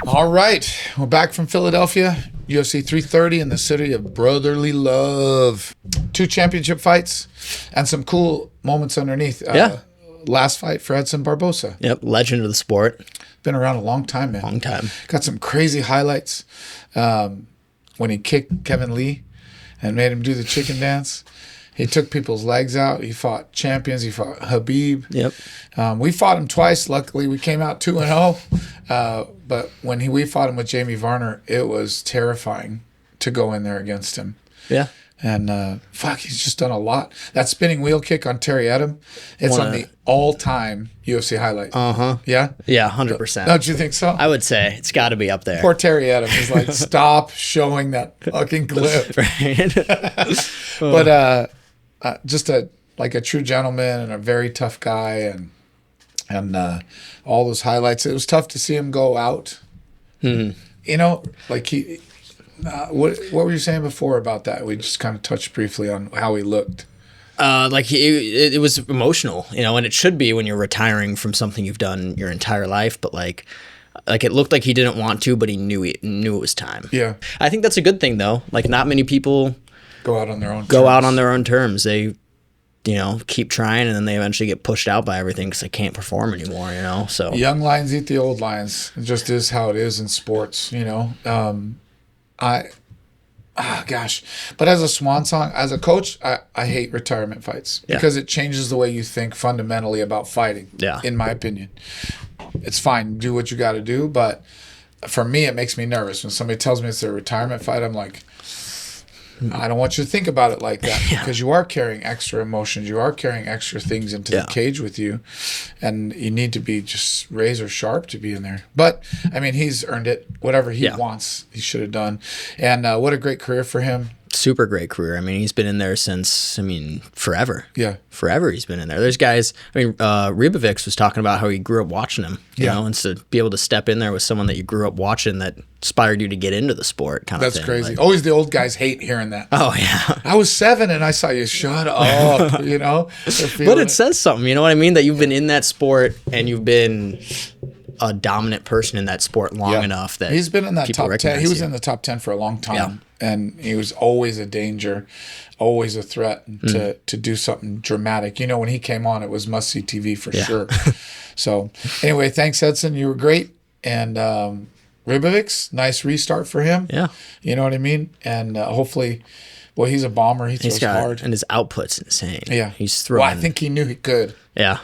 All right, we're back from Philadelphia, UFC 330 in the city of brotherly love. 2 championship fights and some cool moments underneath. Last fight for Edson Barboza. Yep, legend of the sport. Been around a long time, man. Long time. Got some crazy highlights. When he kicked Kevin Lee and made him do the chicken dance. He took people's legs out. He fought champions. He fought Habib. Yep. We fought him twice. Luckily, we came out 2-0. But when we fought him with Jamie Varner, it was terrifying to go in there against him. Yeah. And he's just done a lot. That spinning wheel kick on Terry Edom, it's on the all-time UFC highlight. Yeah? Yeah, 100%. Don't you think so? I would say it's got to be up there. Poor Terry Edom is like, stop showing that fucking clip. Right. But just a true gentleman and a very tough guy, and all those highlights. It was tough to see him go out. You know, like he. What were you saying before about that? We just kind of touched briefly on how he looked. It was emotional, you know, and it should be when you're retiring from something you've done your entire life. But like it looked like he didn't want to, but he knew it was time. Yeah, I think that's a good thing though. Like not many people go out on their own. Terms. They, you know, keep trying, and then they eventually get pushed out by everything because they can't perform anymore. You know, so young lions eat the old lions. It just is how it is in sports. You know. But as a swan song, as a coach, I hate retirement fights because it changes the way you think fundamentally about fighting. Yeah. In my opinion, it's fine, do what you got to do, but for me, it makes me nervous when somebody tells me it's their retirement fight. I'm like, I don't want you to think about it like that because you are carrying extra emotions. You are carrying extra things into the cage with you, and you need to be just razor sharp to be in there. But, I mean, he's earned it. Whatever he wants, he should have done. And what a great career for him. Super great career. I mean, he's been in there since, forever. Yeah. Forever he's been in there. There's guys, Ribovics was talking about how he grew up watching him, you know, and to be able to step in there with someone that you grew up watching that inspired you to get into the sport kind of thing. That's crazy. Like, always the old guys hate hearing that. Oh, yeah. I was 7 and I saw you. Shut up, you know? But it says something, you know what I mean? That you've been in that sport and you've been a dominant person in that sport long enough that he's been in that top 10. He was in the top 10 for a long time. Yeah. And he was always a danger, always a threat to do something dramatic. You know, when he came on, it was must-see TV for sure. So, anyway, thanks, Edson. You were great. And Ribovics, nice restart for him. Yeah. You know what I mean? And hopefully, well, he's a bomber. He throws hard. And his output's insane. Yeah. He's throwing. Well, I think he knew he could. Yeah.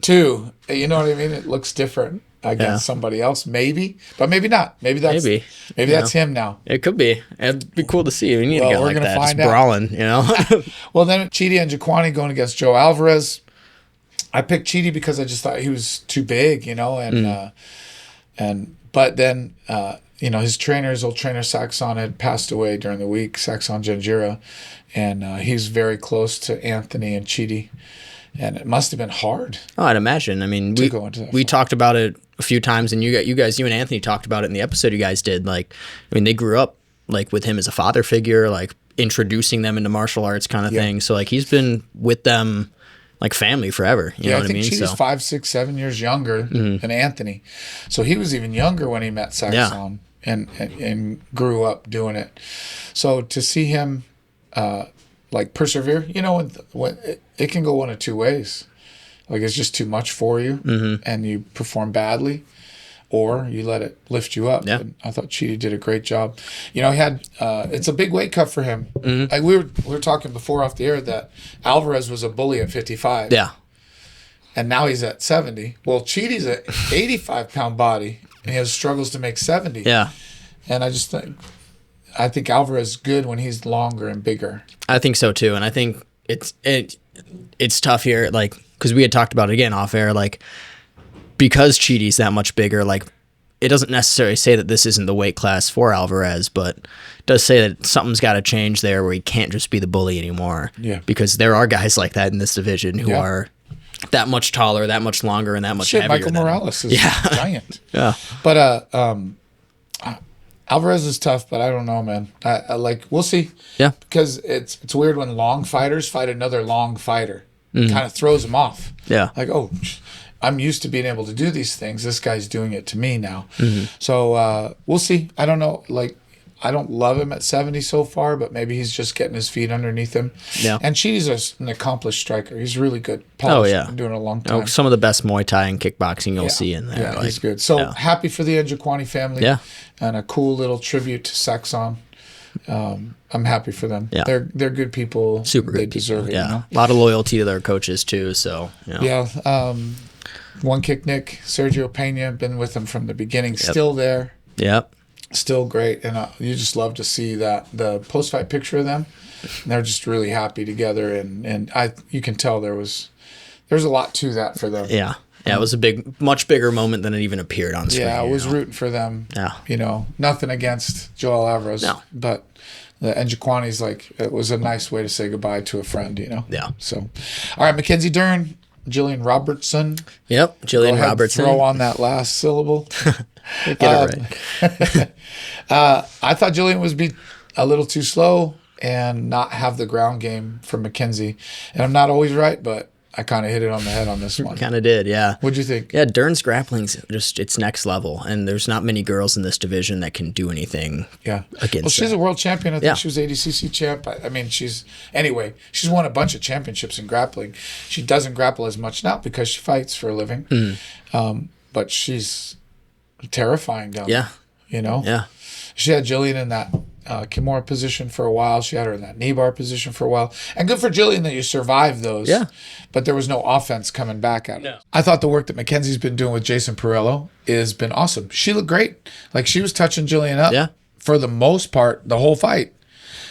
Too. You know what I mean? It looks different against somebody else, maybe, but maybe not. Maybe that's him now. It could be. It'd be cool to see. We need to get like that, just brawling, you know. Well, then Chidi Njokuani going against Joe Alvarez. I picked Chidi because I just thought he was too big, you know, but then you know, his old trainer Saekson had passed away during the week, Saekson Janjira, and he's very close to Anthony and Chidi. And it must have been hard. Oh, I'd imagine. I mean, we talked about it a few times, and you and Anthony talked about it in the episode you guys did. Like, I mean, they grew up like with him as a father figure, like introducing them into martial arts kind of thing. So like he's been with them like family forever. You know what I mean? Chidi's 5, 6, 7 years younger than Anthony, so he was even younger when he met Saekson and grew up doing it. So to see him. Like persevere, you know, when it can go one of two ways. Like it's just too much for you, and you perform badly, or you let it lift you up. Yeah. And I thought Chidi did a great job. You know, he had it's a big weight cut for him. Like we were talking before off the air that Alvarez was a bully at 55. Yeah. And now he's at 70. Well, Chidi's an 85-pound body, and he has struggles to make 70. Yeah. And I think Alvarez is good when he's longer and bigger. I think so too, and I think it's tough here, like because we had talked about it again off air, like because Chidi's that much bigger, like it doesn't necessarily say that this isn't the weight class for Alvarez, but it does say that something's got to change there where he can't just be the bully anymore. Yeah, because there are guys like that in this division who are that much taller, that much longer, and that much heavier. Michael Morales is giant. Yeah, but Alvarez is tough, but I don't know, man. I we'll see. Yeah. Because it's weird when long fighters fight another long fighter. Kind of throws them off. Yeah. Like, oh, I'm used to being able to do these things. This guy's doing it to me now. So we'll see. I don't know. Like, I don't love him at 70 so far, but maybe he's just getting his feet underneath him. Yeah. And Chidi's an accomplished striker. He's really good. Polished. Been doing it a long time. Some of the best Muay Thai and kickboxing you'll see in there. Yeah, he's good. So happy for the Njokuani family. Yeah. And a cool little tribute to Saekson. I'm happy for them. Yeah. They're good people. Super good They deserve people. it. You know? A lot of loyalty to their coaches too. So One Kick Nick, Sergio Pena, been with them from the beginning. Still there. Yep. Still great, and you just love to see the post-fight picture of them. And they're just really happy together, and you can tell there's a lot to that for them. Yeah, it was a much bigger moment than it even appeared on screen. Yeah, I was rooting for them. Yeah, nothing against Joel Alvarez. No, but the Njokuani's it was a nice way to say goodbye to a friend. Yeah. So, all right, Mackenzie Dern, Gillian Robertson. Yep, Gillian Robertson. Throw on that last syllable. Get it right. I thought Gillian was be a little too slow and not have the ground game for Mackenzie. And I'm not always right, but I kind of hit it on the head on this one. Kind of did, yeah. What'd you think? Yeah, Dern's grappling's just it's next level, and there's not many girls in this division that can do anything. Yeah, against. Well, she's a world champion. I think she was ADCC champ. I mean, she's won a bunch of championships in grappling. She doesn't grapple as much now because she fights for a living. But she's terrifying down there. Yeah. She had Gillian in that Kimura position for a while. She had her in that knee bar position for a while. And good for Gillian that you survived those. Yeah. But there was no offense coming back at her. No. I thought the work that Mackenzie's been doing with Jason Perello has been awesome. She looked great. She was touching Gillian up for the most part, the whole fight.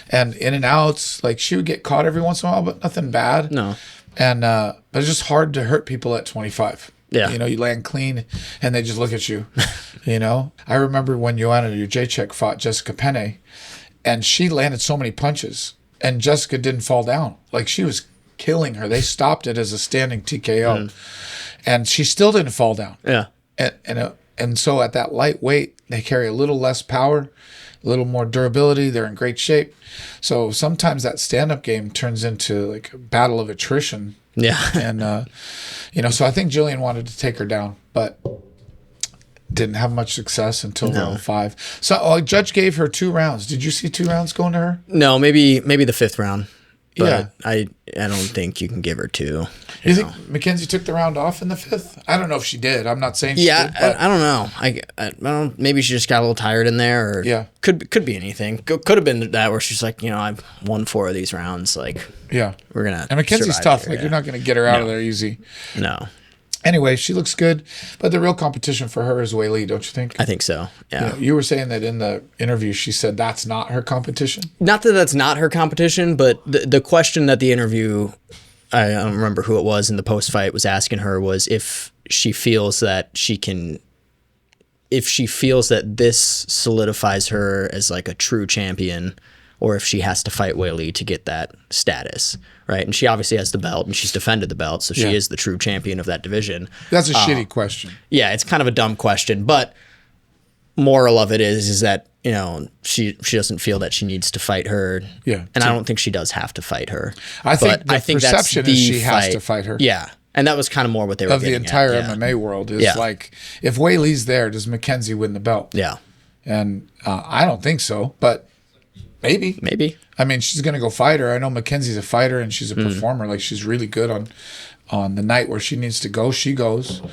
And in and outs, she would get caught every once in a while, but nothing bad. No. And but it's just hard to hurt people at 25. Yeah. You land clean and they just look at you. I remember when Joanna Jacek fought Jessica Penne, and she landed so many punches and Jessica didn't fall down. She was killing her. They stopped it as a standing TKO. And she still didn't fall down. Yeah. And so at that light weight, they carry a little less power, a little more durability. They're in great shape. So sometimes that stand-up game turns into a battle of attrition. Yeah. And, so I think Gillian wanted to take her down, but didn't have much success until round 5. So a judge gave her 2 rounds. Did you see 2 rounds going to her? No, maybe the 5th round. But I don't think you can give her 2. You think Mackenzie took the round off in the 5th? I don't know if she did. I'm not saying she did. But I don't know. I don't. Maybe she just got a little tired in there, or could be anything. Could have been that where she's I've won 4 of these rounds. We're gonna. And Mackenzie's tough. You're not gonna get her out of there easy. No. Anyway, she looks good, but the real competition for her is Wei Li, don't you think? I think so, yeah. You were saying that in the interview, she said that's not her competition? Not that that's not her competition, but the question that the interview, I don't remember who it was in the post-fight, was asking her was if she feels that this solidifies her as a true champion, or if she has to fight Wei Li to get that status, right? And she obviously has the belt, and she's defended the belt, so she is the true champion of that division. That's a shitty question. Yeah, it's kind of a dumb question, but moral of it is that she doesn't feel that she needs to fight her. Yeah, and I don't think she does have to fight her. I think the perception is she has to fight her. Yeah, and that was kind of more what they were getting at. Of the entire MMA world is if Wei Li's there, does Mackenzie win the belt? Yeah, and I don't think so, but. Maybe. I mean, she's going to go fight her. I know Mackenzie's a fighter and she's a performer. She's really good on the night where she needs to go. She goes.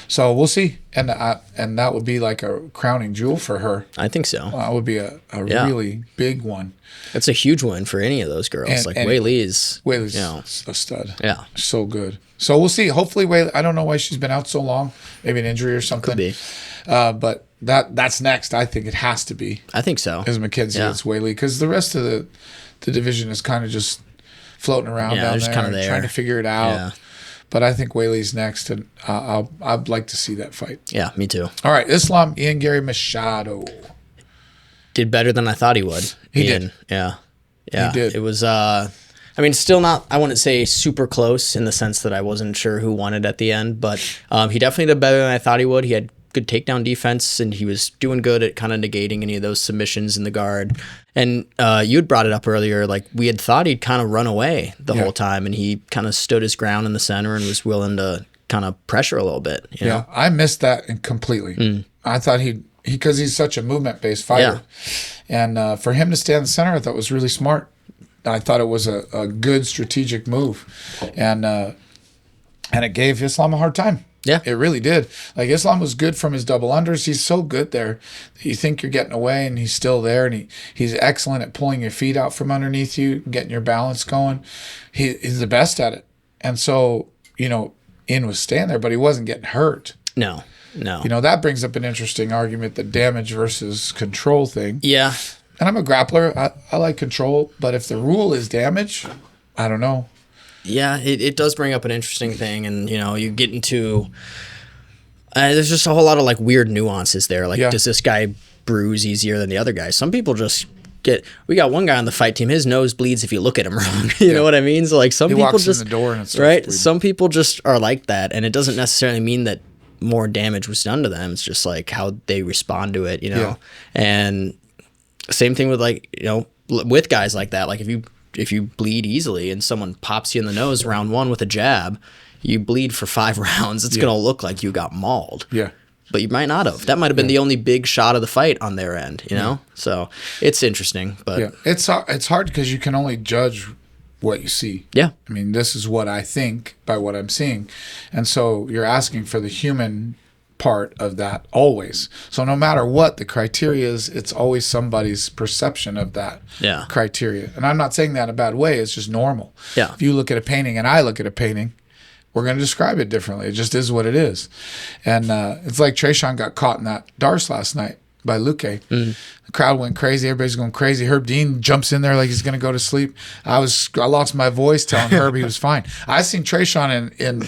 So we'll see. And that would be a crowning jewel for her. I think so. That would be a really big one. It's a huge win for any of those girls. Wei Li's a stud. Yeah. So good. So we'll see. Hopefully Wei Li, I don't know why she's been out so long. Maybe an injury or something. Could be. But that's next. I think it has to be. I think so. As Mackenzie, it's Wei Li, because the rest of the division is kind of just floating around down there, kind of trying to figure it out. Yeah. But I think Wei Li's next, and I'd like to see that fight. Yeah, me too. All right, Islam Machado did better than I thought he would. He did. Yeah. He did. It was. Still not. I wouldn't say super close in the sense that I wasn't sure who won it at the end, but he definitely did better than I thought he would. He had good takedown defense, and he was doing good at kind of negating any of those submissions in the guard. And you had brought it up earlier, we had thought he'd kind of run away the whole time, and he kind of stood his ground in the center and was willing to kind of pressure a little bit. You know? I missed that completely. I thought because he's such a movement-based fighter. And for him to stay in the center, I thought was really smart. I thought it was a good strategic move. And it gave Islam a hard time. Yeah. It really did. Like, Islam was good from his double unders. He's so good there. You think you're getting away, and he's still there. And he's excellent at pulling your feet out from underneath you, getting your balance going. He's the best at it. And so, Ian was staying there, but he wasn't getting hurt. No. That brings up an interesting argument, the damage versus control thing. Yeah. And I'm a grappler. I like control. But if the rule is damage, I don't know. Yeah, it does bring up an interesting thing, and you get into there's just a whole lot of like weird nuances there. Like, does this guy bruise easier than the other guy? Some people just we got one guy on the fight team. His nose bleeds if you look at him wrong. You know what I mean? So like, some people walks just in the door and it's right. bleeding. Some people just are like that, and it doesn't necessarily mean that more damage was done to them. It's just like how they respond to it. And same thing with with guys like that. Like, if you bleed easily and someone pops you in the nose round one with a jab, you bleed for 5 rounds. It's going to look like you got mauled. Yeah. But you might not have. That might have been the only big shot of the fight on their end, So it's interesting. But it's hard because you can only judge what you see. Yeah. I mean, this is what I think by what I'm seeing. And so you're asking for the human part of that always. So no matter what the criteria is, it's always somebody's perception of that criteria. And I'm not saying that in a bad way. It's just normal. Yeah. If you look at a painting and I look at a painting, we're going to describe it differently. It just is what it is. And it's like Tresean got caught in that Darce last night by Luque. The crowd went crazy. Everybody's going crazy. Herb Dean jumps in there like he's going to go to sleep. I lost my voice telling Herb he was fine. I seen Tresean in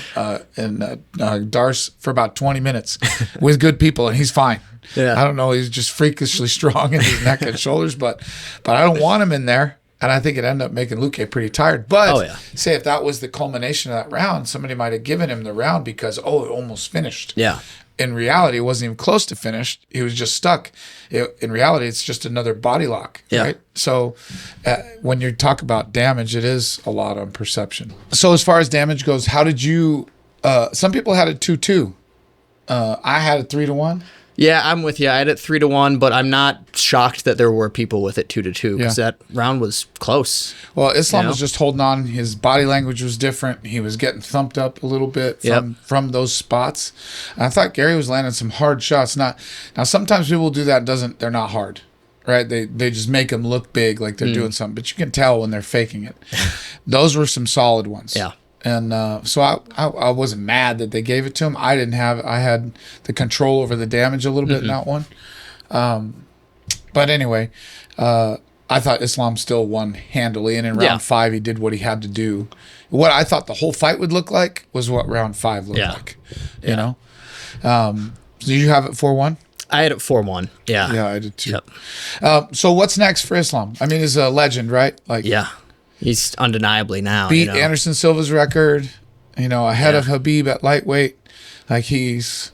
Darce for about 20 minutes with good people, and he's fine. Yeah. I don't know. He's just freakishly strong in his neck and shoulders, but I don't want him in there. And I think it ended up making Luque pretty tired. But say if that was the culmination of that round, somebody might have given him the round because, it almost finished. Yeah. In reality, it wasn't even close to finished. He was just stuck. In reality, it's just another body lock, right? So when you talk about damage, it is a lot on perception. So as far as damage goes, how did you some people had it 2-2. I had it 3-1. Yeah, I'm with you. I had it 3-1, but I'm not shocked that there were people with it 2-2 because that round was close. Well, Islam was just holding on. His body language was different. He was getting thumped up a little bit from those spots. And I thought Garry was landing some hard shots. Now sometimes people do that. They're not hard, right? They just make them look big, like they're doing something. But you can tell when they're faking it. Those were some solid ones. Yeah. And so I wasn't mad that they gave it to him. I had the control over the damage a little bit in that one. But anyway, I thought Islam still won handily. And in round 5, he did what he had to do. What I thought the whole fight would look like was what round 5 looked like. You know? Did you have it 4-1? I had it 4-1. Yeah. Yeah, I did too. Yep. So what's next for Islam? I mean, he's a legend, right? Like, he's undeniably now. Beat Anderson Silva's record, ahead of Habib at lightweight. Like, he's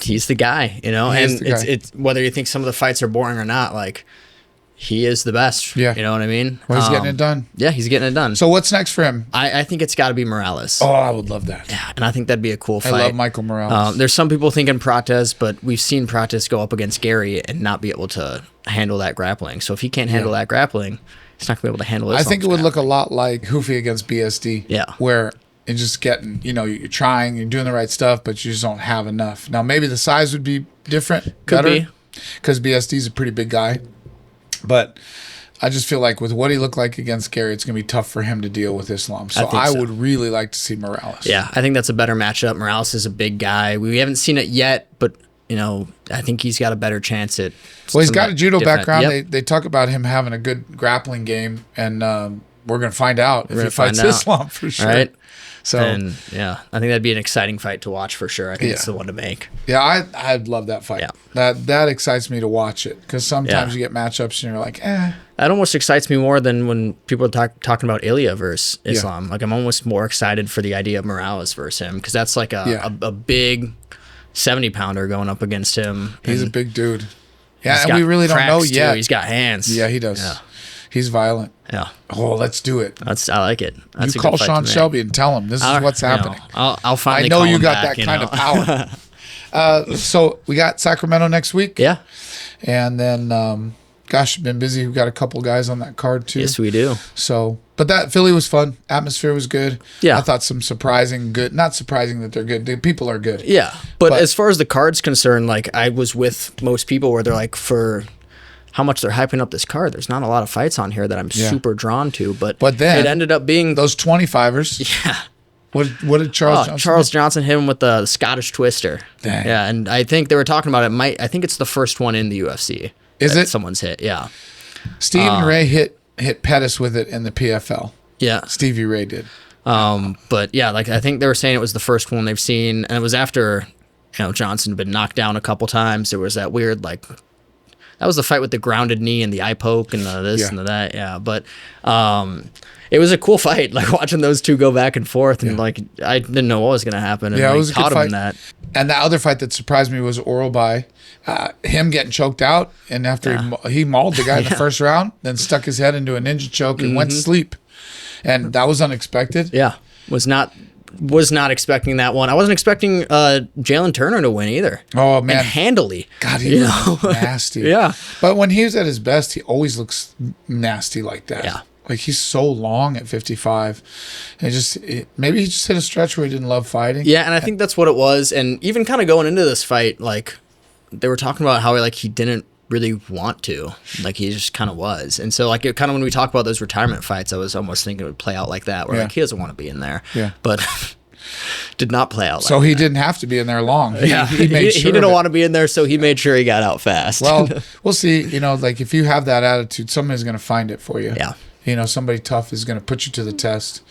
the guy, and it's whether you think some of the fights are boring or not, like, he is the best. Yeah. You know what I mean? Well, he's getting it done. Yeah, he's getting it done. So what's next for him? I think it's got to be Morales. Oh, I would love that. Yeah, and I think that'd be a cool fight. I love Michael Morales. There's some people thinking Prates, but we've seen Prates go up against Garry and not be able to handle that grappling. So if he can't handle that grappling, he's not going to be able to handle it. I think it would look a lot like Hoofi against BSD. Yeah. Where it's just getting, you're trying, you're doing the right stuff, but you just don't have enough. Now, maybe the size would be different. Could be. Because BSD is a pretty big guy. But I just feel like with what he looked like against Garry, it's going to be tough for him to deal with Islam. So I would really like to see Morales. Yeah, I think that's a better matchup. Morales is a big guy. We haven't seen it yet, but I think he's got a better chance at. Well, he's got a judo background. Yep. They talk about him having a good grappling game, and we're going to find out if he fights Islam for sure. Right. So, and I think that'd be an exciting fight to watch for sure. I think it's the one to make. Yeah, I'd love that fight. Yeah. That excites me to watch it because sometimes you get matchups and you're like, eh. That almost excites me more than when people are talking about Ilya versus Islam. Like, I'm almost more excited for the idea of Morales versus him because that's like a big 70-pounder going up against him. He's a big dude. Yeah, and we really don't know yet. He's got hands. Yeah, he does. He's violent. Yeah. Oh, let's do it. I like it. That's you a call good fight Sean to make. Shelby and tell him this is what's happening. I'll finally. I know call you him got back, that kind of power. So we got Sacramento next week. Yeah. And then, gosh, been busy. We've got a couple guys on that card too. Yes, we do. So, but that Philly was fun. Atmosphere was good. Yeah. I thought some surprising good. Not surprising that they're good. The people are good. Yeah. But as far as the card's concerned, like I was with most people where they're like, for how much they're hyping up this card, there's not a lot of fights on here that I'm super drawn to. But then it ended up being those 25ers. Yeah. What did Charles Johnson? Charles Johnson hit him with the Scottish Twister. Dang. Yeah, and I think they were talking about it. I think it's the first one in the UFC. Is it? Someone's hit, yeah. Stephen Ray hit Pettis with it in the PFL. Yeah. Stevie Ray did. But yeah, like I think they were saying it was the first one they've seen, and it was after, Johnson had been knocked down a couple times. There was that weird, like, that was the fight with the grounded knee and the eye poke and the this and the that. Yeah, but it was a cool fight, like watching those two go back and forth, and like I didn't know what was going to happen. And it was a caught good fight. him in that. And the other fight that surprised me was Oralby. Him getting choked out, and after he mauled the guy in the first round, then stuck his head into a ninja choke and went to sleep. And that was unexpected. Yeah, was not expecting that one. I wasn't expecting Jalen Turner to win either. Oh man, and handily. God, he was nasty. Yeah, but when he was at his best, he always looks nasty like that. Yeah, like he's so long at 55. And maybe he just hit a stretch where he didn't love fighting. Yeah, and I think that's what it was. And even kind of going into this fight, like they were talking about how he didn't really want to, like he just kind of was. And so like it kind of, when we talk about those retirement fights, I was almost thinking it would play out like that, where like he doesn't want to be in there. Yeah, but did not play out. So like he that. Didn't have to be in there long. He made sure he didn't want to be in there, so he made sure he got out fast. Well, we'll see. Like if you have that attitude, somebody's going to find it for you. Yeah. Somebody tough is going to put you to the test,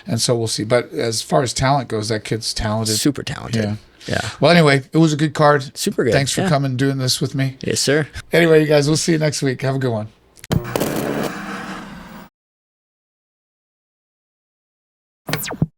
and so we'll see. But as far as talent goes, that kid's talented, super talented. Yeah. Yeah. Well, anyway, it was a good card. Super good. Thanks for coming and doing this with me. Yes, sir. Anyway, you guys, we'll see you next week. Have a good one.